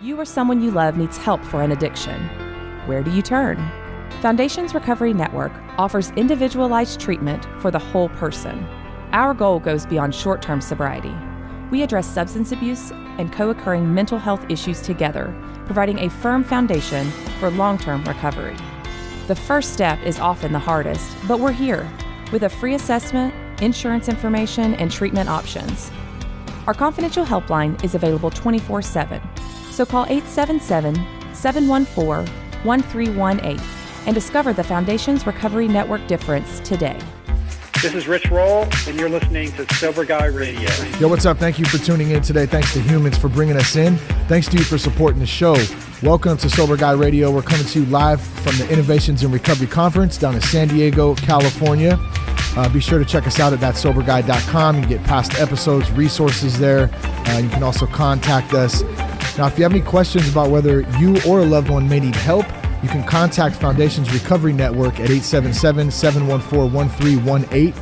You or someone you love needs help for an addiction. Where do you turn? Foundations Recovery Network offers individualized treatment for the whole person. Our goal goes beyond short-term sobriety. We address substance abuse and co-occurring mental health issues together, providing a firm foundation for long-term recovery. The first step is often the hardest, but we're here with a free assessment, insurance information, and treatment options. Our confidential helpline is available 24/7, so call 877-714-1318 and discover the Foundations Recovery Network difference today. This is Rich Roll, and you're listening to Sober Guy Radio. Yo, what's up? Thank you for tuning in today. Thanks to Humans for bringing us in. Thanks to you for supporting the show. Welcome to Sober Guy Radio. We're coming to you live from the Innovations in Recovery Conference down in San Diego, California. Be sure to check us out at thatsoberguy.com. You can get past episodes, resources there. You can also contact us. Now, if you have any questions about whether you or a loved one may need help, you can contact Foundations Recovery Network at 877-714-1318.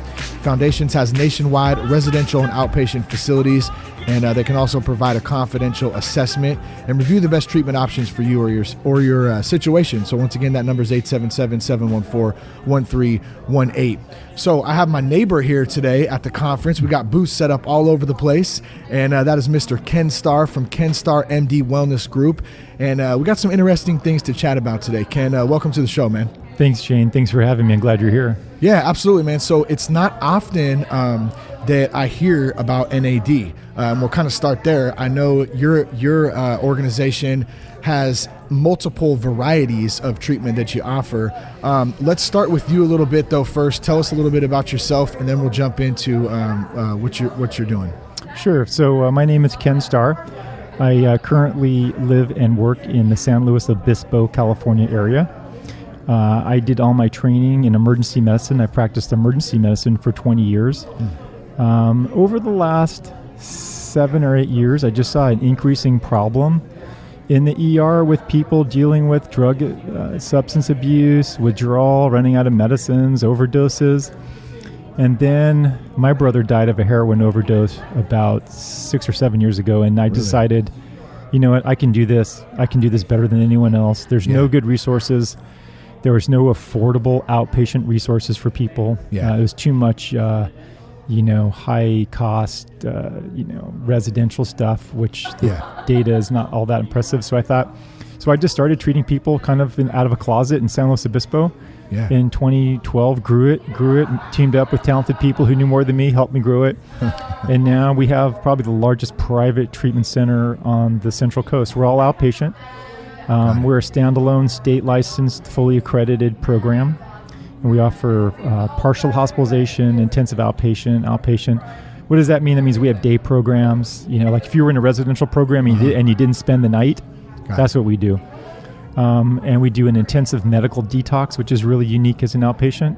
Foundations has nationwide residential and outpatient facilities, and they can also provide a confidential assessment and review the best treatment options for you or your situation. So once again, that number is 877-714-1318. So I have my neighbor here today at the conference. We got booths set up all over the place, and that is Mr. Ken Starr from Ken Starr MD Wellness Group. And we got some interesting things to chat about today. Ken, welcome to the show, man. Thanks, Shane. Thanks for having me. I'm glad you're here. Yeah, absolutely, man. So it's not often that I hear about NAD. We'll kind of start there. I know your organization has multiple varieties of treatment that you offer. Let's start with you a little bit, though. First, tell us a little bit about yourself, and then we'll jump into what you're doing. Sure. So my name is Ken Starr. I currently live and work in the San Luis Obispo, California area. I did all my training in emergency medicine. I practiced emergency medicine for 20 years. Over the last 7 or 8 years, I just saw an increasing problem in the ER with people dealing with drug, substance abuse, withdrawal, running out of medicines, overdoses. And then my brother died of a heroin overdose about 6 or 7 years ago, and I decided, you know what, I can do this. I can do this better than anyone else. There's no good resources. There was no affordable outpatient resources for people. It was too much, high cost, residential stuff, which the data is not all that impressive. So I just started treating people kind of out of a closet in San Luis Obispo. In 2012, grew it, teamed up with talented people who knew more than me, helped me grow it. And now we have probably the largest private treatment center on the Central Coast. We're all outpatient. We're a standalone, state-licensed, fully accredited program, and we offer partial hospitalization, intensive outpatient. What does that mean? That means we have day programs. Like if you were in a residential program and you didn't spend the night, that's what we do. And we do an intensive medical detox, which is really unique as an outpatient.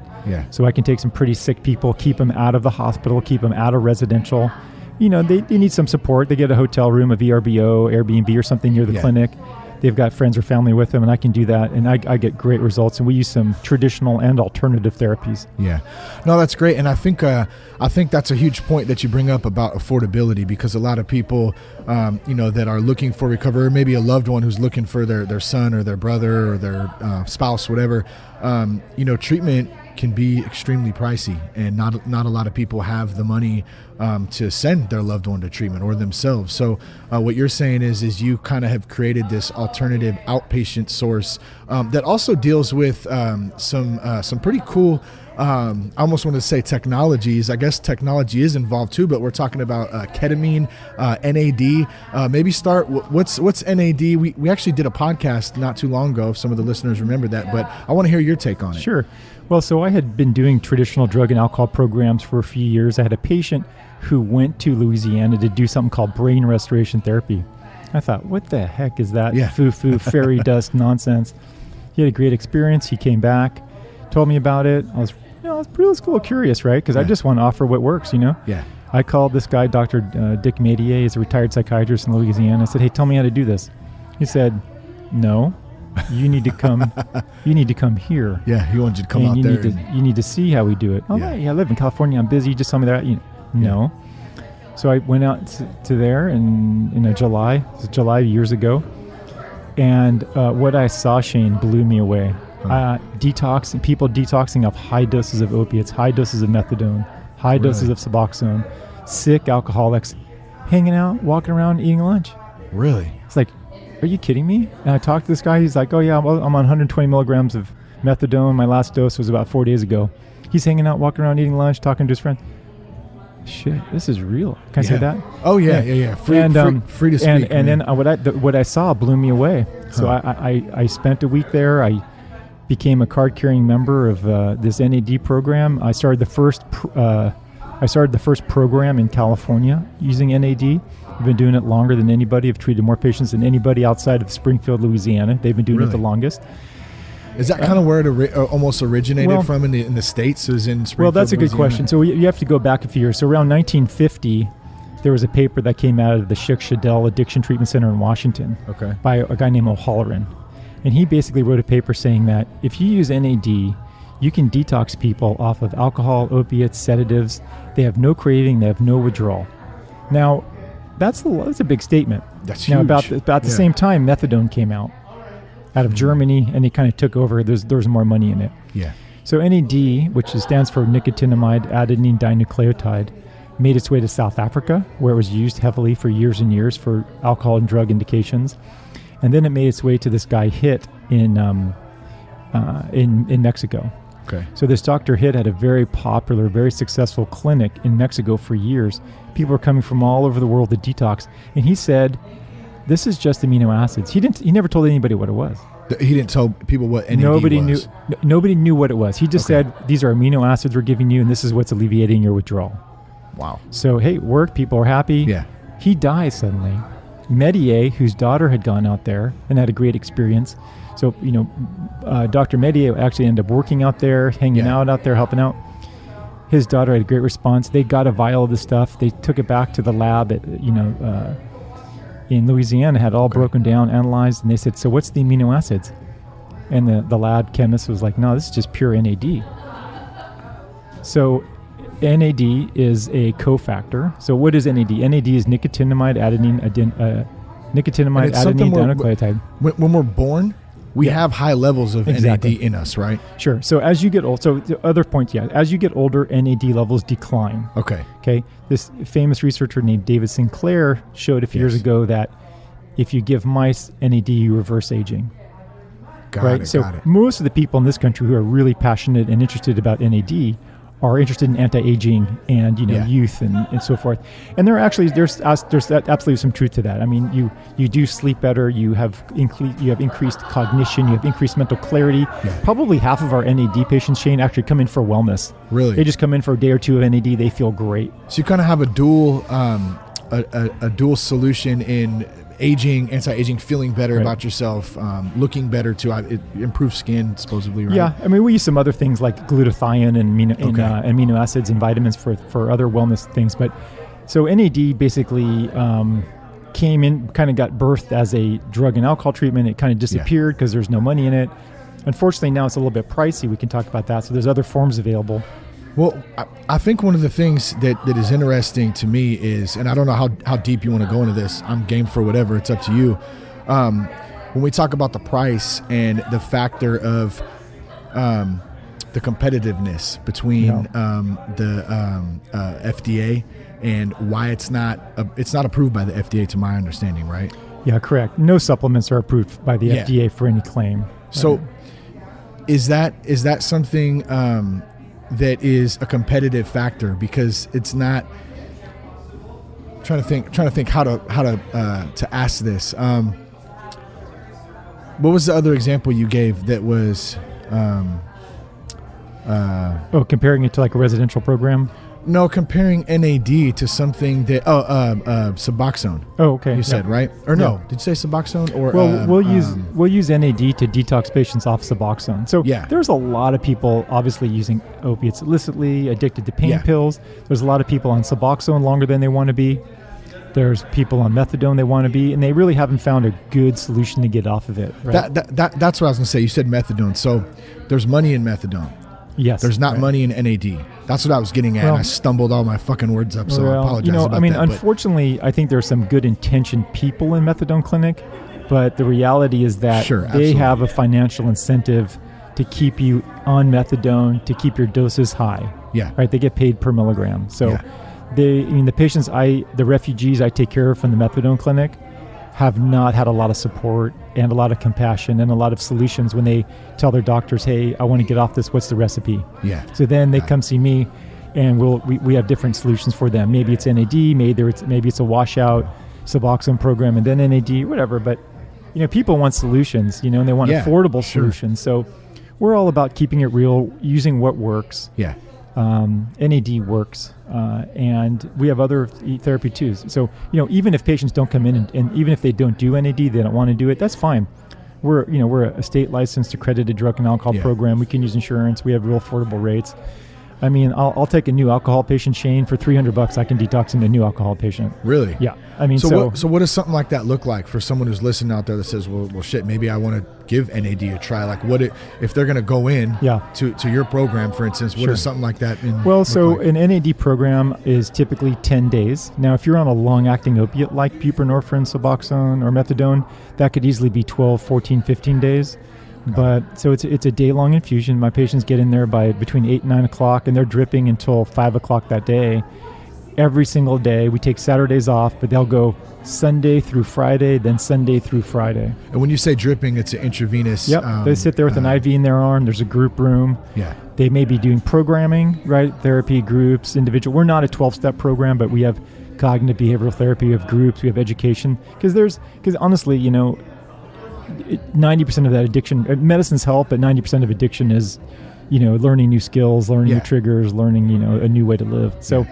So I can take some pretty sick people, keep them out of the hospital, keep them out of residential. They need some support. They get a hotel room, a VRBO, Airbnb or something near the clinic. They've got friends or family with them, and I can do that, and I get great results. And we use some traditional and alternative therapies. No, that's great, and I think that's a huge point that you bring up about affordability, because a lot of people, that are looking for recovery, or maybe a loved one who's looking for their son or their brother or their spouse, whatever. Treatment can be extremely pricey, and not a lot of people have the money to send their loved one to treatment or themselves. So what you're saying is you kind of have created this alternative outpatient source that also deals with some pretty cool, I almost want to say technologies. I guess technology is involved too, but we're talking about ketamine, NAD. Maybe start, what's NAD? We actually did a podcast not too long ago, if some of the listeners remember that, but I want to hear your take on it. Sure. Well, so I had been doing traditional drug and alcohol programs for a few years. I had a patient who went to Louisiana to do something called brain restoration therapy. I thought, what the heck is that foo-foo fairy dust nonsense? He had a great experience. He came back, told me about it. I was pretty cool, curious, right? Because I just want to offer what works, I called this guy, Dr. Dick Médier. He's a retired psychiatrist in Louisiana. I said, hey, tell me how to do this. He said, no. You need to come. You need to come here. He wanted you to come out there. You need to see how we do it. Oh, I live in California. I'm busy. Just tell me that. No. So I went out to there in July years ago, And what I saw, Shane, blew me away. People detoxing off high doses of opiates, high doses of methadone, high doses of Suboxone, sick alcoholics, hanging out, walking around, eating lunch. Really? It's like, are you kidding me? And I talked to this guy. He's like, oh yeah, well, I'm on 120 milligrams of methadone. My last dose was about 4 days ago. He's hanging out, walking around, eating lunch, talking to his friends. Shit, this is real. Can I say that? Oh yeah. Free to speak. And then what I saw blew me away. So I spent a week there. I became a card-carrying member of this NAD program. I started the first program in California using NAD. I've been doing it longer than anybody. I've treated more patients than anybody outside of Springfield, Louisiana. They've been doing it the longest. Is that kind of where it almost originated from in the States? It was in Springfield, well, that's a good Louisiana? question. So you have to go back a few years. So around 1950, there was a paper that came out of the Schick Shadell Addiction Treatment Center in Washington by a guy named O'Halloran. And he basically wrote a paper saying that if you use NAD, you can detox people off of alcohol, opiates, sedatives. They have no craving. They have no withdrawal. Now, that's a big statement. That's now, huge. About the same time, methadone came out of Germany, and it kind of took over. There's more money in it. Yeah. So NAD, which stands for nicotinamide adenine dinucleotide, made its way to South Africa, where it was used heavily for years and years for alcohol and drug indications. And then it made its way to this guy Hitt in Mexico. Okay. So this Dr. Hitt had a very popular, very successful clinic in Mexico for years. People were coming from all over the world to detox, and he said, "This is just amino acids." He never told anybody what it was. He didn't tell people what NAD was. Nobody knew what it was. He just said, "These are amino acids we're giving you, and this is what's alleviating your withdrawal." Wow. So hey, it worked. People are happy. Yeah. He dies suddenly. Medier, whose daughter had gone out there and had a great experience. So, Dr. Medier actually ended up working out there, hanging out there, helping out. His daughter had a great response. They got a vial of the stuff. They took it back to the lab at, in Louisiana, had it all broken down, analyzed, and they said, "So what's the amino acids?" And the lab chemist was like, "No, this is just pure NAD." So NAD is a cofactor. So what is NAD? NAD is nicotinamide adenine dinucleotide. When we're born, we have high levels of NAD in us, right? Sure. So as you get old, so the other point, as you get older, NAD levels decline. Okay. This famous researcher named David Sinclair showed a few years ago that if you give mice NAD, you reverse aging. Got it. Most of the people in this country who are really passionate and interested about NAD are interested in anti-aging and youth and so forth. And there's absolutely some truth to that. I mean, you do sleep better. You have increased cognition. You have increased mental clarity. Yeah. Probably half of our NAD patients, Shane, actually come in for wellness. Really? They just come in for a day or two of NAD. They feel great. So you kind of have a dual solution in aging, anti-aging, feeling better about yourself, looking better too. It improves skin, supposedly, right? Yeah, I mean, we use some other things like glutathione and amino acids and vitamins for other wellness things. But so NAD basically came in, kind of got birthed as a drug and alcohol treatment. It kind of disappeared because there's no money in it. Unfortunately, now it's a little bit pricey. We can talk about that. So there's other forms available. Well, I think one of the things that is interesting to me is, and I don't know how deep you want to go into this, I'm game for whatever, it's up to you. When we talk about the price and the factor of the competitiveness between the FDA and why it's not approved by the FDA, to my understanding, right? Yeah, correct. No supplements are approved by the FDA for any claim. So is that something that is a competitive factor? Because it's not. Trying to think how to ask this. What was the other example you gave that was? Comparing it to like a residential program. No, comparing NAD to something that Suboxone. Oh, okay. You said right or no? Did you say Suboxone or? Well, we'll use NAD to detox patients off Suboxone. So there's a lot of people obviously using opiates illicitly, addicted to pain pills. There's a lot of people on Suboxone longer than they want to be. There's people on methadone they want to be, and they really haven't found a good solution to get off of it. Right? That's what I was going to say. You said methadone, so there's money in methadone. Yes. There's not money in NAD. That's what I was getting at. And I stumbled all my fucking words up, so I apologize about that. Unfortunately, I think there's some good intentioned people in methadone clinic, But the reality is that they have a financial incentive to keep you on methadone, to keep your doses high. Yeah. Right. They get paid per milligram. So the patients the refugees I take care of from the methadone clinic have not had a lot of support and a lot of compassion and a lot of solutions when they tell their doctors, hey, I want to get off this. What's the recipe? Yeah. So then they come see me, and we have different solutions for them. Maybe it's NAD, maybe it's a washout Suboxone program and then NAD, whatever. But people want solutions, and they want affordable solutions. So we're all about keeping it real, using what works. Yeah. NAD works, and we have other therapy too. So, even if patients don't come in and even if they don't do NAD, they don't want to do it, that's fine. We're a state licensed accredited drug and alcohol program. We can use insurance. We have real affordable rates. I mean, I'll take a new alcohol patient, Shane, for $300. I can detox into a new alcohol patient. Really? Yeah. I mean, so what does something like that look like for someone who's listening out there that says, well, shit, maybe I want to give NAD a try? Like, if they're going to go in to your program, for instance, what does something like that an NAD program is typically 10 days. Now, if you're on a long-acting opiate like buprenorphine, Suboxone, or methadone, that could easily be 12, 14, 15 days. But so it's a day-long infusion. My patients get in there by between 8 and 9 o'clock, and they're dripping until 5 o'clock that day. Every single day. We take Saturdays off, but they'll go Sunday through Friday, then Sunday through Friday. And when you say dripping, it's an intravenous. Yep. They sit there with an IV in their arm. There's a group room. Yeah. They may be doing programming, right? Therapy groups, individual. We're not a 12-step program, but we have cognitive behavioral therapy. We have groups. We have education. Because honestly, 90% of that addiction, medicines help, but 90% of addiction is, learning new skills, learning new triggers, learning, a new way to live. So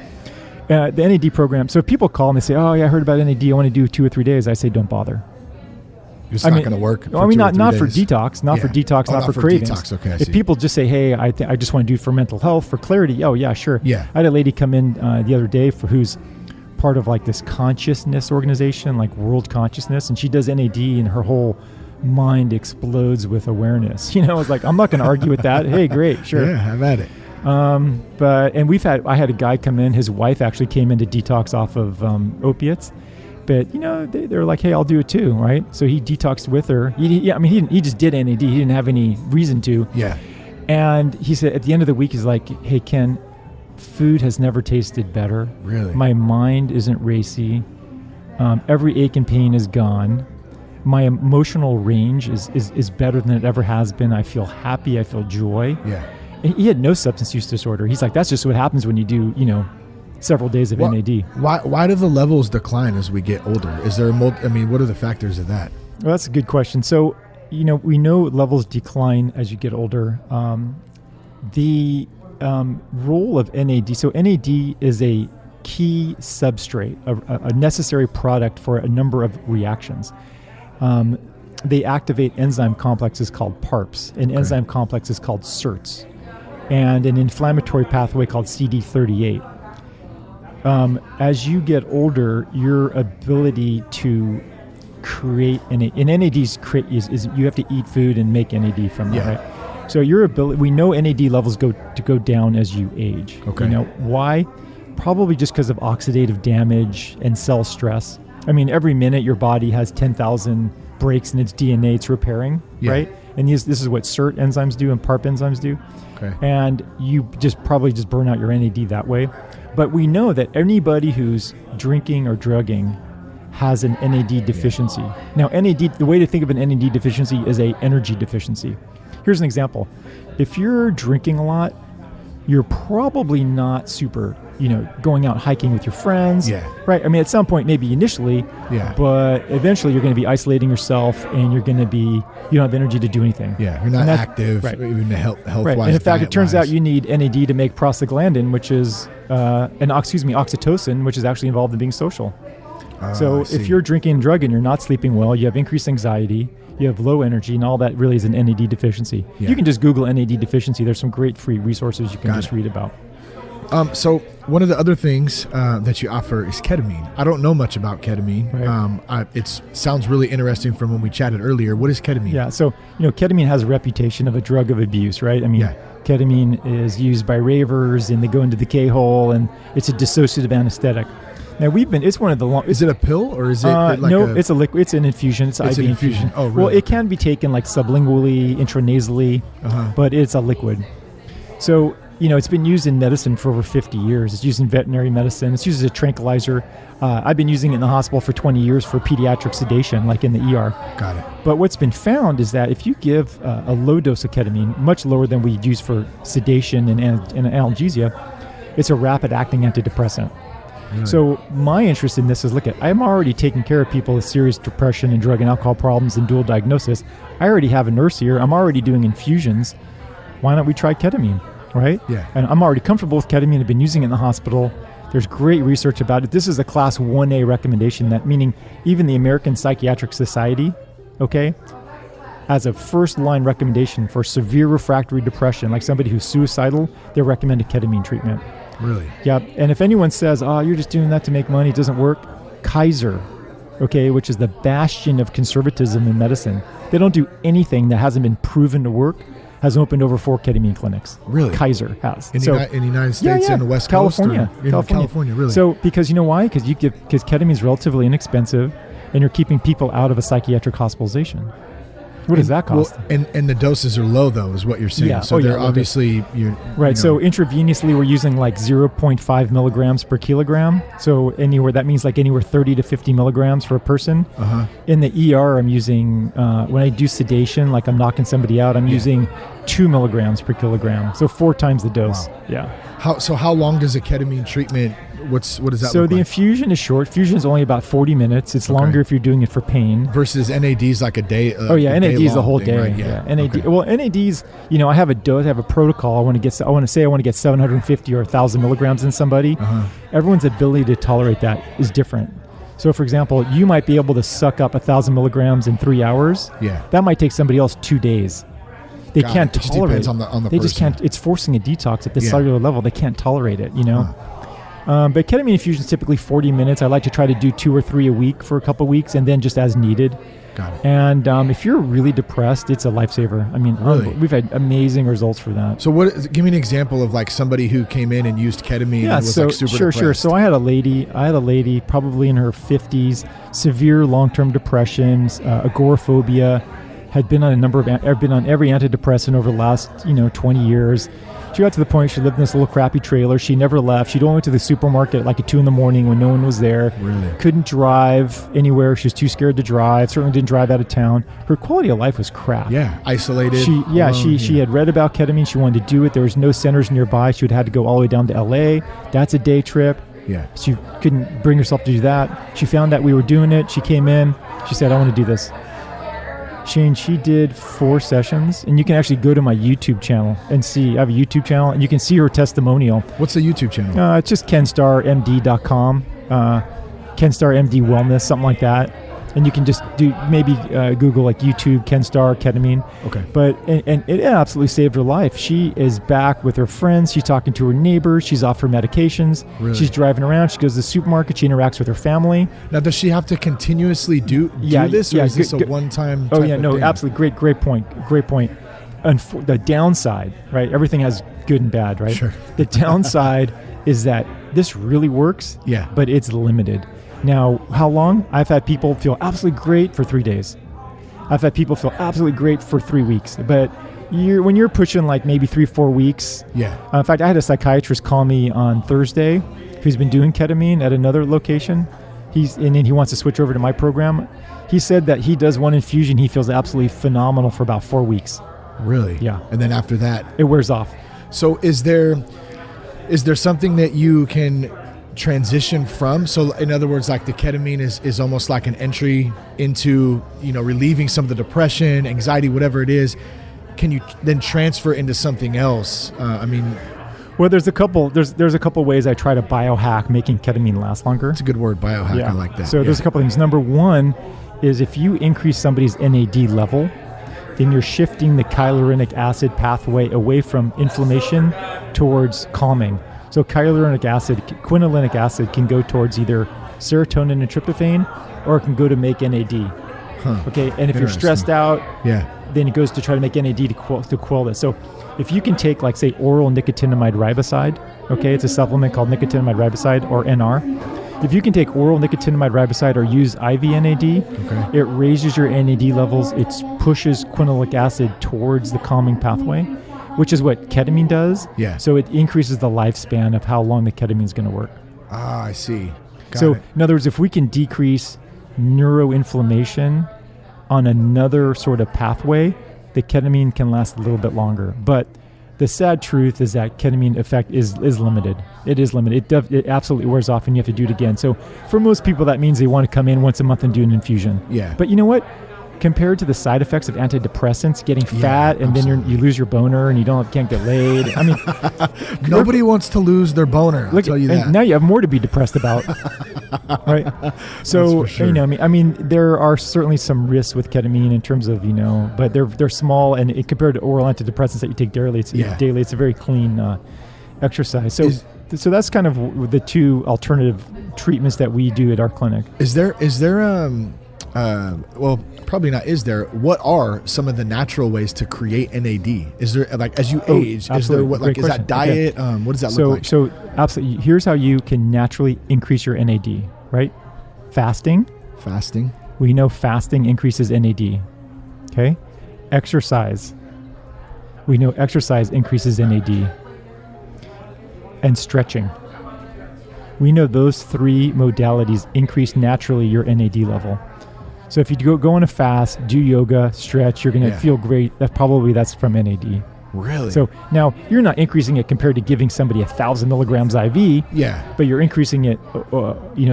the NAD program, so if people call and they say, oh yeah, I heard about NAD, I want to do 2 or 3 days, I say, don't bother. It's not going to work. Not for detox, not for cravings. Detox. Okay, if people just say, hey, I just want to do it for mental health, for clarity, oh yeah, sure. Yeah. I had a lady come in the other day who's part of like this consciousness organization, like World Consciousness, and she does NAD and her whole mind explodes with awareness. I was like, I'm not going to argue with that. Hey, great, sure. Yeah, have at it. I had a guy come in. His wife actually came in to detox off of opiates, but they're like, hey, I'll do it too, right? So he detoxed with her. He just did NAD. He didn't have any reason to. Yeah. And he said at the end of the week, he's like, hey, Ken, food has never tasted better. Really? My mind isn't racy. Every ache and pain is gone. My emotional range is better than it ever has been. I feel happy. I feel joy. Yeah. And he had no substance use disorder. He's like, that's just what happens when you do, several days of NAD. Why do the levels decline as we get older? Is there what are the factors of that? Well, that's a good question. So, we know levels decline as you get older. The role of NAD. So NAD is a key substrate, a necessary product for a number of reactions. They activate enzyme complexes called PARPs, an enzyme complex is called SIRTs, and an inflammatory pathway called CD38. As you get older, your ability to create NAD is you have to eat food and make NAD from that, right? So your ability, we know NAD levels go down as you age. Okay. Why? Probably just because of oxidative damage and cell stress. Every minute your body has 10,000 breaks in its DNA it's repairing, right? And this is what SIRT enzymes do and PARP enzymes do. Okay. And you probably burn out your NAD that way. But we know that anybody who's drinking or drugging has an NAD deficiency. Now, NAD, the way to think of an NAD deficiency is a energy deficiency. Here's an example. If you're drinking a lot, you're probably not super, going out hiking with your friends. Yeah. Right? At some point, maybe initially, but eventually you're going to be isolating yourself and you don't have energy to do anything. Yeah, you're not active, even health-wise. Right. And in fact, it turns out you need NAD to make prostaglandin, which is, oxytocin, which is actually involved in being social. So if you're drinking and drugging, you're not sleeping well, you have increased anxiety, you have low energy, and all that really is an NAD deficiency. Yeah. You can just Google NAD deficiency. There's some great free resources you can read about. So one of the other things that you offer is ketamine. I don't know much about ketamine. Right. It sounds really interesting from when we chatted earlier. What is ketamine? Yeah, so ketamine has a reputation of a drug of abuse, right? Ketamine is used by ravers and they go into the K-hole and it's a dissociative anesthetic. Now it's one of the long. Is it a pill or is it no? It's a liquid. It's an infusion. It's IV an infusion. Oh, really? Well, it can be taken like sublingually, intranasally, but it's a liquid. So it's been used in medicine for over 50 years. It's used in veterinary medicine. It's used as a tranquilizer. I've been using it in the hospital for 20 years for pediatric sedation, like in the ER. Got it. But what's been found is that if you give a low dose of ketamine, much lower than we use for sedation and analgesia, it's a rapid-acting antidepressant. Really? So my interest in this is, I'm already taking care of people with serious depression and drug and alcohol problems and dual diagnosis. I already have a nurse here. I'm already doing infusions. Why don't we try ketamine, right? Yeah. And I'm already comfortable with ketamine. I've been using it in the hospital. There's great research about it. This is a class 1A recommendation, that meaning even the American Psychiatric Society, as a first-line recommendation for severe refractory depression, like somebody who's suicidal, they recommend a ketamine treatment. Really? Yeah. And if anyone says, you're just doing that to make money, it doesn't work, Kaiser, which is the bastion of conservatism in medicine, they don't do anything that hasn't been proven to work, has opened over 4 ketamine clinics. Really? Kaiser has. In the United States and the West California. Coast? In California, really? So, because you know why? Because ketamine is relatively inexpensive, and you're keeping people out of a psychiatric hospitalization. What does that cost? Well, and the doses are low, though, is what you're saying. Yeah. So they're obviously... Right. So intravenously, we're using like 0.5 milligrams per kilogram. So that means like anywhere 30 to 50 milligrams for a person. In the ER, I'm using, when I do sedation, like I'm knocking somebody out, I'm using 2 milligrams per kilogram. So 4 times the dose. Wow. Yeah. So how long does a ketamine treatment... What does that look like? So the infusion is short. Infusion is only about 40 minutes. It's longer if you're doing it for pain. Versus NAD's like a day. NAD is a whole day. Right? Yeah. NAD. Okay. Well, NAD's, I have a dose, I have a protocol. I want to get 750 or 1,000 milligrams in somebody. Everyone's ability to tolerate that is different. So, for example, you might be able to suck up 1,000 milligrams in 3 hours. Yeah. That might take somebody else 2 days. They can't tolerate it. It just depends on the person. They just can't. It's forcing a detox at the cellular level. They can't tolerate it, But ketamine infusion is typically 40 minutes. I like to try to do 2 or 3 a week for a couple of weeks, and then just as needed. Got it. And if you're really depressed, it's a lifesaver. I mean, really? We've had amazing results for that. So give me an example of like somebody who came in and used ketamine and was like super depressed. Sure. So I had a lady probably in her 50s, severe long-term depressions, agoraphobia, had been on every antidepressant over the last 20 years. She got to the point she lived in this little crappy trailer. She never left. She'd only went to the supermarket at like at 2 a.m. when no one was there. Really? Couldn't drive anywhere. She was too scared to drive. Certainly didn't drive out of town. Her quality of life was crap. Yeah, isolated. She had read about ketamine. She wanted to do it. There was no centers nearby. She would have had to go all the way down to LA. That's a day trip. Yeah. She couldn't bring herself to do that. She found that we were doing it. She came in. She said, I want to do this. Shane, she did 4 sessions, and you can actually go to my YouTube channel and see. I have a YouTube channel, and you can see her testimonial. What's the YouTube channel? It's just kenstarrmd.com, Ken Starr MD Wellness, something like that. And you can just Google like YouTube Ken Starr ketamine. Okay. But and it absolutely saved her life. She is back with her friends. She's talking to her neighbors. She's off her medications. Really? She's driving around. She goes to the supermarket. She interacts with her family. Now, does she have to continuously do this, or is this a one-time? Oh yeah, no, absolutely. Great point. And the downside, right? Everything has good and bad, right? Sure. The downside is that this really works. Yeah. But it's limited. Now, how long? I've had people feel absolutely great for 3 days. I've had people feel absolutely great for 3 weeks. But when you're pushing like maybe 3-4 weeks. Yeah. In fact, I had a psychiatrist call me on Thursday who's been doing ketamine at another location. And then he wants to switch over to my program. He said that he does one infusion. He feels absolutely phenomenal for about 4 weeks. Really? Yeah. And then after that, it wears off. So is there something that you can transition from? So in other words, like the ketamine is almost like an entry into, relieving some of the depression, anxiety, whatever it is. Can you then transfer into something else? Well, there's a couple ways I try to biohack making ketamine last longer. It's a good word, biohack. Yeah. I like that. So there's a couple things. Number one is if you increase somebody's NAD level, then you're shifting the hyaluronic acid pathway away from inflammation towards calming. So quinolinic acid can go towards either serotonin and tryptophan, or it can go to make NAD. Huh. Okay, and if you're stressed out, then it goes to try to make NAD to quell this. So if you can take, like, say, oral nicotinamide riboside, okay, it's a supplement called nicotinamide riboside, or NR. if you can take oral nicotinamide riboside or use IV NAD, it raises your NAD levels. It pushes quinolic acid towards the calming pathway, which is what ketamine does. Yeah. So it increases the lifespan of how long the ketamine is going to work. Ah, I see. So in other words, if we can decrease neuroinflammation on another sort of pathway, the ketamine can last a little bit longer. But the sad truth is that ketamine effect is limited. It is limited. It absolutely wears off and you have to do it again. So for most people, that means they want to come in once a month and do an infusion. Yeah. But you know what? Compared to the side effects of antidepressants, getting fat and then you lose your boner and you can't get laid. I mean, nobody wants to lose their boner. I'll tell you that. Now you have more to be depressed about, right? So sure. I mean, there are certainly some risks with ketamine in terms of but they're small, and compared to oral antidepressants that you take daily, it's a very clean exercise. So that's kind of the two alternative treatments that we do at our clinic. Is there well, probably not. What are some of the natural ways to create NAD? Is there, like, as you age, is there is that diet? Okay. What does that look like? So absolutely. Here's how you can naturally increase your NAD, right? Fasting. We know fasting increases NAD. Okay. Exercise. We know exercise increases NAD. And stretching. We know those three modalities increase naturally your NAD level. So if you go on a fast, do yoga, stretch, you're going to feel great. That's from NAD. Really? So now you're not increasing it compared to giving somebody 1,000 milligrams IV. Yeah. But you're increasing it,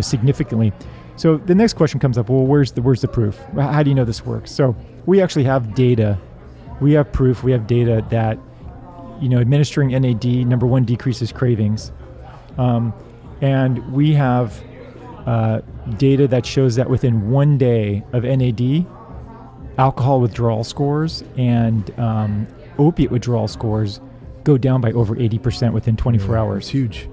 significantly. So the next question comes up. Well, where's the proof? How do you know this works? So we actually have data. We have proof. We have data that, administering NAD, number one, decreases cravings, and we have data that shows that within 1 day of NAD, alcohol withdrawal scores and opiate withdrawal scores go down by over 80% within 24 hours. It's huge.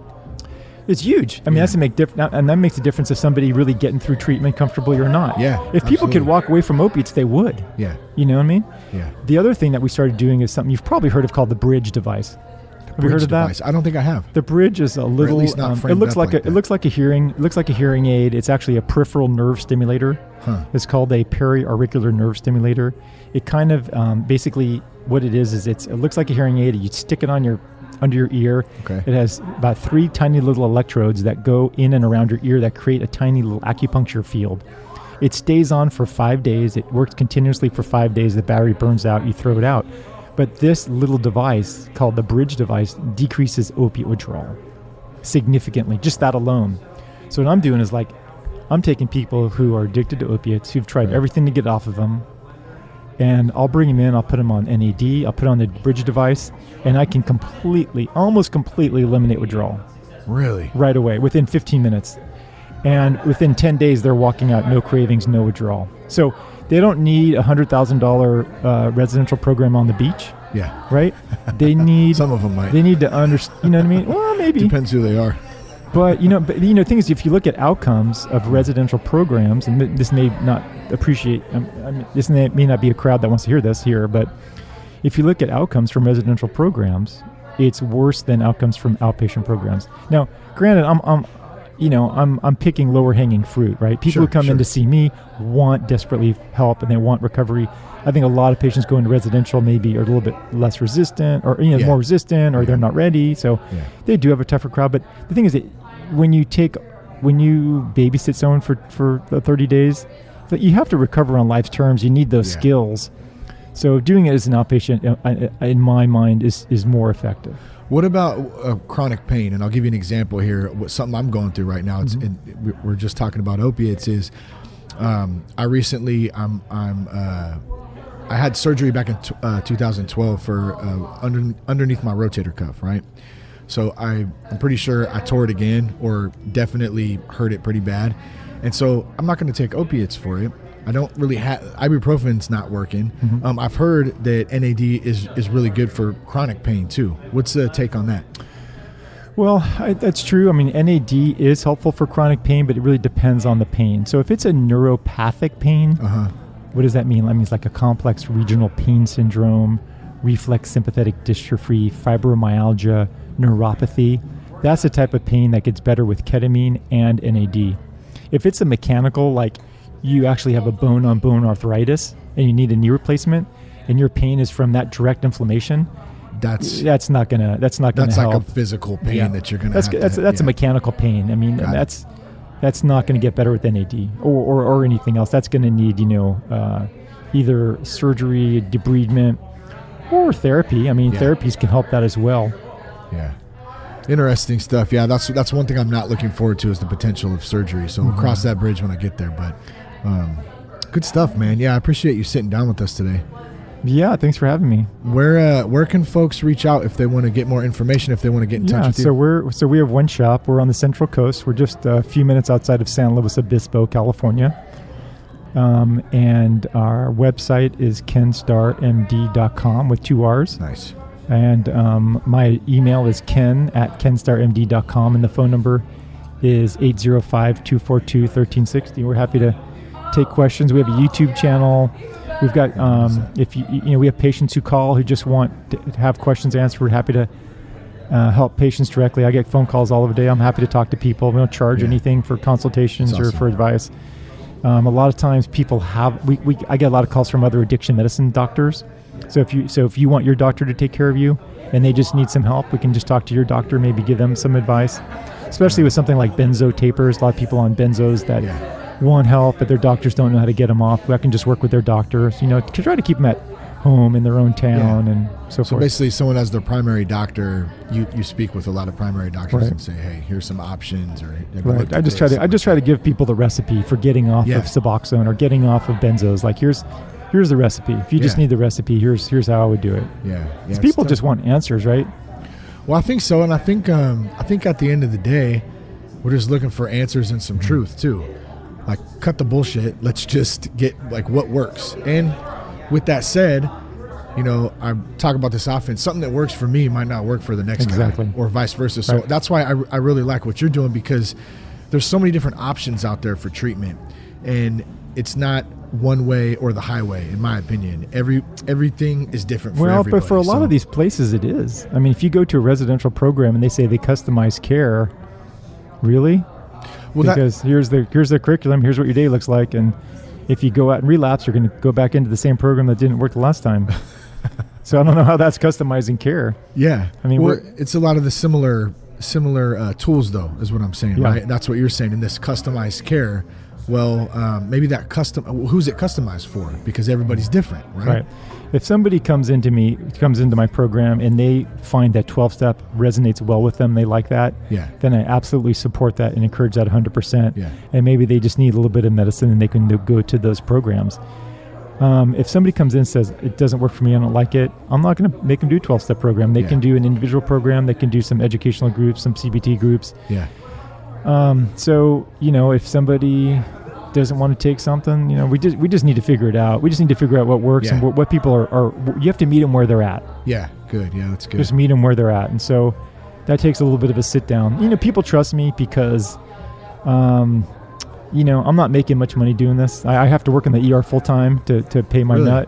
It's huge. I mean, that's and that makes a difference if somebody really getting through treatment comfortably or not. Yeah. If people could walk away from opiates, they would. Yeah. You know what I mean? Yeah. The other thing that we started doing is something you've probably heard of called the Bridge device. Have you heard of that? I don't think I have. The Bridge is a little. Or at least not framed it looks up like a hearing aid. It's actually a peripheral nerve stimulator. Huh. It's called a periauricular nerve stimulator. It kind of basically what it is it looks like a hearing aid. You stick it under your ear. Okay. It has about 3 tiny little electrodes that go in and around your ear that create a tiny little acupuncture field. It stays on for 5 days. It works continuously for 5 days. The battery burns out. You throw it out. But this little device called the Bridge device decreases opiate withdrawal significantly, just that alone. So what I'm doing is I'm taking people who are addicted to opiates, who've tried everything to get off of them, and I'll bring them in, I'll put them on NAD, I'll put on the Bridge device, and I can almost completely eliminate withdrawal. Really? Right away, within 15 minutes. And within 10 days, they're walking out, no cravings, no withdrawal. So they don't need a $100,000 residential program on the beach. Yeah. Right? They need... Some of them might. They need to understand, you know what I mean? Well, maybe. Depends who they are. But, the thing is, if you look at outcomes of residential programs, and this may not this may not be a crowd that wants to hear this here, but if you look at outcomes from residential programs, it's worse than outcomes from outpatient programs. Now, granted, I'm picking lower hanging fruit, right? People who come in to see me want desperately help and they want recovery. I think a lot of patients go into residential maybe are a little bit less resistant or more resistant or they're not ready. So they do have a tougher crowd. But the thing is that when you babysit someone for 30 days, that you have to recover on life's terms. You need those skills. So doing it as an outpatient, in my mind, is more effective. What about chronic pain? And I'll give you an example here. Something I'm going through right now. We're just talking about opiates. Is I recently I had surgery back in 2012 for underneath my rotator cuff, right? So I'm pretty sure I tore it again, or definitely hurt it pretty bad. And so I'm not going to take opiates for it. I don't really have ibuprofen's not working. Mm-hmm. I've heard that NAD is really good for chronic pain too. What's the take on that? Well, that's true. I mean, NAD is helpful for chronic pain, but it really depends on the pain. So if it's a neuropathic pain, what does that mean? That means like a complex regional pain syndrome, reflex sympathetic dystrophy, fibromyalgia, neuropathy. That's the type of pain that gets better with ketamine and NAD. If it's a mechanical, like you actually have a bone-on-bone arthritis and you need a knee replacement, and your pain is from that direct inflammation, that's not gonna help. That's like a physical pain that you're gonna. That's a mechanical pain. I mean, that's not going to get better with NAD or anything else. That's going to need either surgery, debridement, or therapy. I mean, therapies can help that as well. Yeah. Interesting stuff. Yeah, that's one thing I'm not looking forward to is the potential of surgery. So we'll cross that bridge when I get there. But good stuff, man. Yeah, I appreciate you sitting down with us today. Yeah, thanks for having me. Where can folks reach out if they want to get more information, if they want to get in touch with you? So we have one shop. We're on the Central Coast. We're just a few minutes outside of San Luis Obispo, California. And our website is kenstarrmd.com with 2 R's. Nice. And my email is ken@kenstarrmd.com, and the phone number is 805-242-1360. We're happy to take questions. We have a YouTube channel. We've got we have patients who call who just want to have questions answered. We're happy to help patients directly. I get phone calls all over the day. I'm happy to talk to people. We don't charge anything for consultations or for advice. A lot of times people I get a lot of calls from other addiction medicine doctors. So if you want your doctor to take care of you and they just need some help, we can just talk to your doctor, maybe give them some advice, especially with something like benzo tapers. A lot of people on benzos that want help, but their doctors don't know how to get them off. I can just work with their doctors, to try to keep them at home in their own town and so forth. So basically someone as their primary doctor, you speak with a lot of primary doctors and say, hey, here's some options. I just try to give people the recipe for getting off of Suboxone or getting off of benzos. Like here's the recipe. If you just need the recipe, here's how I would do it. Because people just want answers, right? Well, I think so, and I think at the end of the day, we're just looking for answers and some truth too. Like, cut the bullshit. Let's just get like what works. And with that said, I talk about this often. Something that works for me might not work for the next guy, or vice versa. So that's why I really like what you're doing, because there's so many different options out there for treatment, and it's not one way or the highway, in my opinion. Everything is different for everybody. But for a lot of these places, it is. I mean, if you go to a residential program and they say they customize care, really? Well, because here's the curriculum, here's what your day looks like, and if you go out and relapse, you're going to go back into the same program that didn't work the last time. So I don't know how that's customizing care. Yeah, I mean, it's a lot of the similar tools, though, is what I'm saying, right? That's what you're saying in this customized care. Well, maybe who's it customized for? Because everybody's different, right? Right. If somebody comes into my program and they find that 12-step resonates well with them, they like that, then I absolutely support that and encourage that 100%. Yeah. And maybe they just need a little bit of medicine and they can go to those programs. If somebody comes in and says, it doesn't work for me, I don't like it, I'm not going to make them do a 12-step program. They can do an individual program. They can do some educational groups, some CBT groups. Yeah. So, if somebody doesn't want to take something, we just need to figure it out. We just need to figure out what works and what people are. You have to meet them where they're at. Yeah, good. Yeah, that's good. Just meet them where they're at. And so that takes a little bit of a sit down. People trust me because, I'm not making much money doing this. I have to work in the ER full time to pay my nut.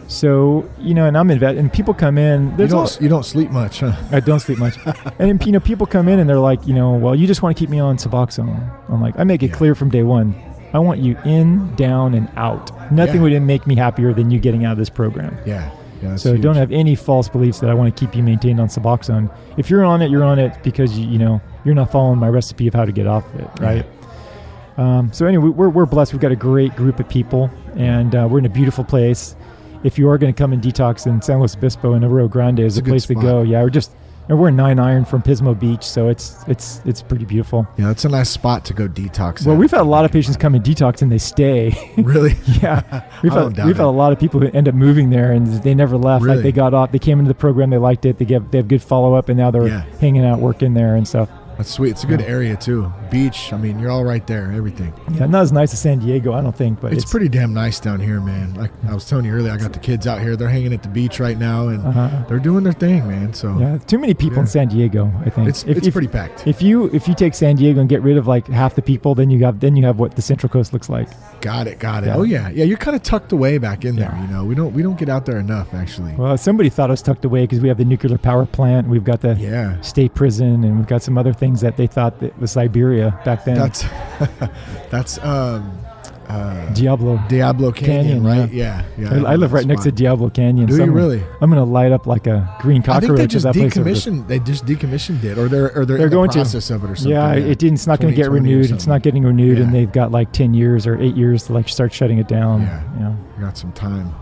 So, and I'm and people come in. You don't sleep much, huh? I don't sleep much. And, people come in and they're like, well, you just want to keep me on Suboxone. I'm like, I make it clear from day one. I want you in, down, and out. Nothing would make me happier than you getting out of this program. Yeah. So don't have any false beliefs that I want to keep you maintained on Suboxone. If you're on it, you're on it because you're not following my recipe of how to get off of it, right? So anyway, we're blessed. We've got a great group of people, and we're in a beautiful place. If you are going to come and detox in San Luis Obispo and Rio Grande is a place to go. Yeah, we're 9 iron from Pismo Beach, so it's pretty beautiful. Yeah, it's a nice spot to go detox. Well, we've had a lot of patients come and detox and they stay. Really? Yeah. We've had a lot of people who end up moving there and they never left. Really? Like they got off, they came into the program, they liked it, they have good follow up, and now they're hanging out, working there and stuff. That's sweet. It's a good area too. Beach. I mean, you're all right there. Everything. Yeah, not as nice as San Diego, I don't think, but it's pretty damn nice down here, man. Like I was telling you earlier, I got the kids out here. They're hanging at the beach right now, and they're doing their thing, man. So yeah, too many people in San Diego. I think it's pretty packed. If you take San Diego and get rid of like half the people, then you have what the Central Coast looks like. Got it. Yeah. Oh yeah. You're kind of tucked away back in there. You know, we don't get out there enough actually. Well, somebody thought I was tucked away because we have the nuclear power plant, we've got the state prison, and we've got some other things that they thought that was Siberia back then. That's Diablo Canyon, right? Yeah. I live right next to Diablo Canyon. Do you really? I'm gonna light up like a green cockroach. I think they just decommissioned it, or they're in going the process of it or something. Yeah, it's not going to get renewed. It's not getting renewed, and they've got like 10 years or 8 years to like start shutting it down. Yeah, got some time.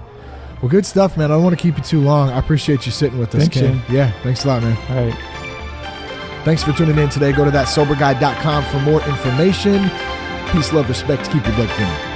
Well, good stuff, man. I don't want to keep you too long. I appreciate you sitting with us, Ken. Yeah, thanks a lot, man. All right. Thanks for tuning in today. Go to thatsoberguy.com for more information. Peace, love, respect. Keep your blood clean.